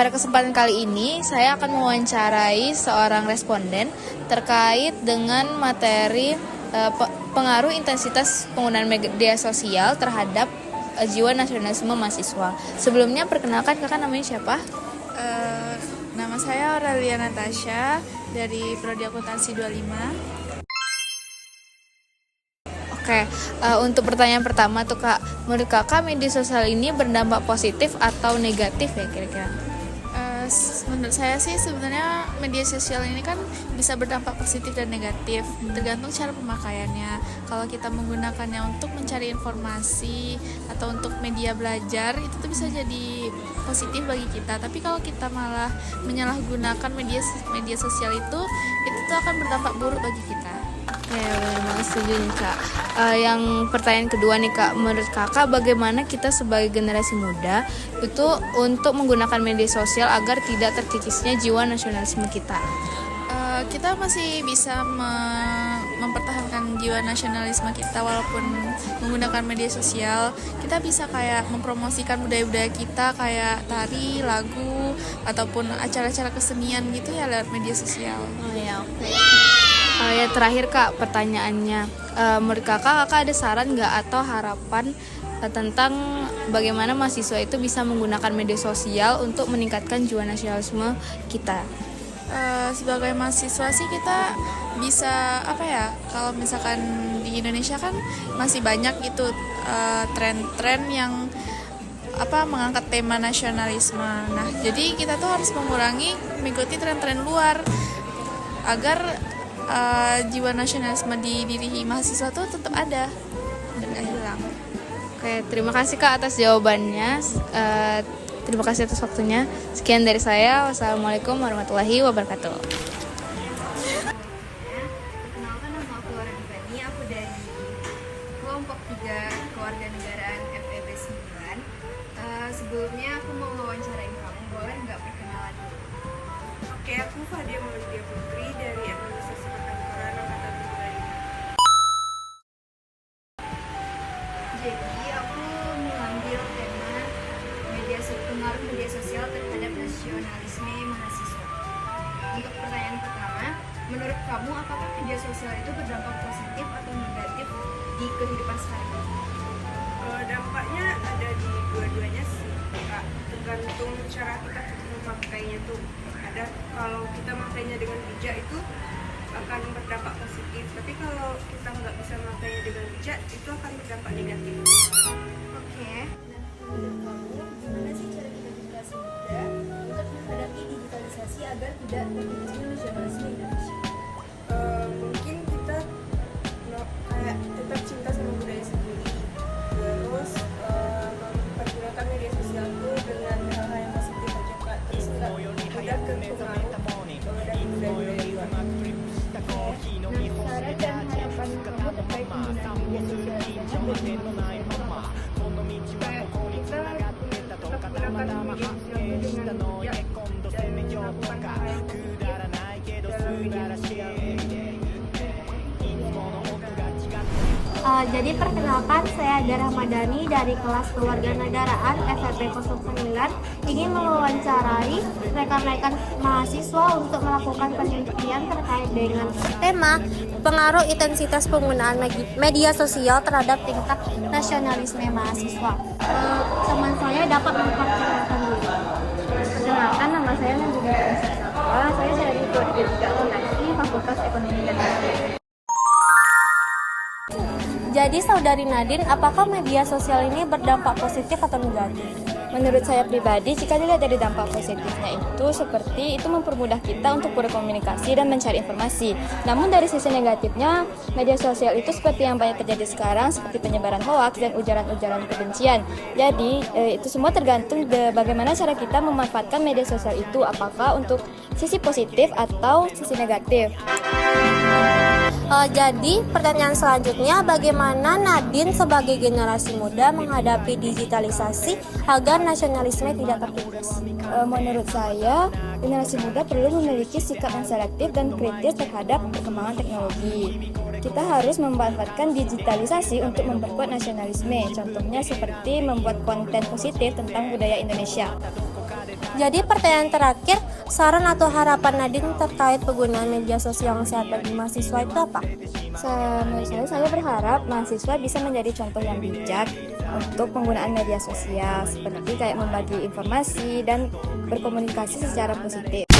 pada kesempatan kali ini saya akan mewawancarai seorang responden terkait dengan materi pengaruh intensitas penggunaan media sosial terhadap jiwa nasionalisme mahasiswa. Sebelumnya perkenalkan kakak namanya siapa? Nama saya Aurelia Natasha dari Prodi Akuntansi 25. Oke, untuk pertanyaan pertama tuh kak, menurut kakak media sosial ini berdampak positif atau negatif ya kira-kira? Menurut saya sih sebenarnya media sosial ini kan bisa berdampak positif dan negatif, tergantung cara pemakaiannya. Kalau kita menggunakannya untuk mencari informasi atau untuk media belajar, itu tuh bisa jadi positif bagi kita. Tapi kalau kita malah menyalahgunakan media sosial itu tuh akan berdampak buruk bagi kita. Ya, memang setuju nih kak. Yang pertanyaan kedua nih kak, menurut kakak bagaimana kita sebagai generasi muda itu untuk menggunakan media sosial agar tidak terkikisnya jiwa nasionalisme kita? Kita masih bisa mempertahankan jiwa nasionalisme kita walaupun menggunakan media sosial. Kita bisa kayak mempromosikan budaya-budaya kita kayak tari, lagu, ataupun acara-acara kesenian gitu ya lewat media sosial. Oh ya, oke. Ya terakhir kak pertanyaannya, menurut kakak ada saran nggak atau harapan tentang bagaimana mahasiswa itu bisa menggunakan media sosial untuk meningkatkan jiwa nasionalisme kita? Sebagai mahasiswa sih kita bisa kalau misalkan di Indonesia kan masih banyak gitu tren-tren yang mengangkat tema nasionalisme. Nah, jadi kita tuh harus mengikuti tren-tren luar agar jiwa nasionalisme di diri mahasiswa tuh tetap ada dan gak hilang. Oke, terima kasih kak atas jawabannya. Terima kasih atas waktunya. Sekian dari saya. Wassalamualaikum warahmatullahi wabarakatuh. Perkenalkan, nama aku Laura Divani. Aku dari kelompok 3 kewarganegaraan FEB 9. Sebelumnya aku mau wawancarain kamu, boleh nggak perkenalan dulu? Oke, aku Fadia Maulidia Putri dari Organisasi Perkantoran Angkatan 25. Jadi aku mengambil tema pengaruh media sosial terhadap nasionalisme mahasiswa. Untuk pertanyaan pertama, menurut kamu apakah media sosial itu berdampak positif atau negatif di kehidupan sehari-hari? Dampaknya ada di dua-duanya sih, Kak. Tergantung cara kita memakainya tuh. Ada kalau kita memakainya dengan bijak itu akan berdampak positif, tapi kalau kita nggak bisa memakainya dengan bijak itu akan berdampak negatif. Oke. Nah, menurut kamu gimana sih cara kita generasi muda untuk menghadapi digitalisasi agar tidak terkikisnya nasionalisme Indonesia? Mungkin kita kayak tetap cinta sama budaya sendiri, terus mempergunakan media sosial itu dengan hal-hal yang positif aja Kak, terus nggak mudah terpengaruh dari budaya-budaya luar. Nah, saran dan harapan kamu terkait penggunaan media sosial bagaimana? Kayak kita tetap gunakan media sosial itu dengan bijak dan melakukan hal yang positif dalam media sosial. Jadi perkenalkan, saya Ada Rahmadani dari kelas Kewarganegaraan FEB 09 ingin mewawancarai rekan-rekan mahasiswa untuk melakukan penelitian terkait dengan tema pengaruh intensitas penggunaan media sosial terhadap tingkat nasionalisme mahasiswa. Teman saya dapat memperkenalkan diri. Perkenalkan, nama saya Nandini Satwa. Saya dari Prodi Akuntansi Fakultas Ekonomi dan Manajemen. Jadi saudari Nadine, apakah media sosial ini berdampak positif atau negatif? Menurut saya pribadi, jika dilihat dari dampak positifnya itu seperti itu mempermudah kita untuk berkomunikasi dan mencari informasi. Namun dari sisi negatifnya, media sosial itu seperti yang banyak terjadi sekarang, seperti penyebaran hoaks dan ujaran-ujaran kebencian. Jadi itu semua tergantung bagaimana cara kita memanfaatkan media sosial itu, apakah untuk sisi positif atau sisi negatif. Jadi pertanyaan selanjutnya, bagaimana Nadine sebagai generasi muda menghadapi digitalisasi agar nasionalisme tidak terkikis? Menurut saya, generasi muda perlu memiliki sikap yang selektif dan kritis terhadap perkembangan teknologi. Kita harus memanfaatkan digitalisasi untuk memperkuat nasionalisme, contohnya seperti membuat konten positif tentang budaya Indonesia. Jadi pertanyaan terakhir, saran atau harapan Nadine terkait penggunaan media sosial yang sehat bagi mahasiswa itu apa? Menurut saya berharap mahasiswa bisa menjadi contoh yang bijak untuk penggunaan media sosial, seperti kayak membagi informasi dan berkomunikasi secara positif.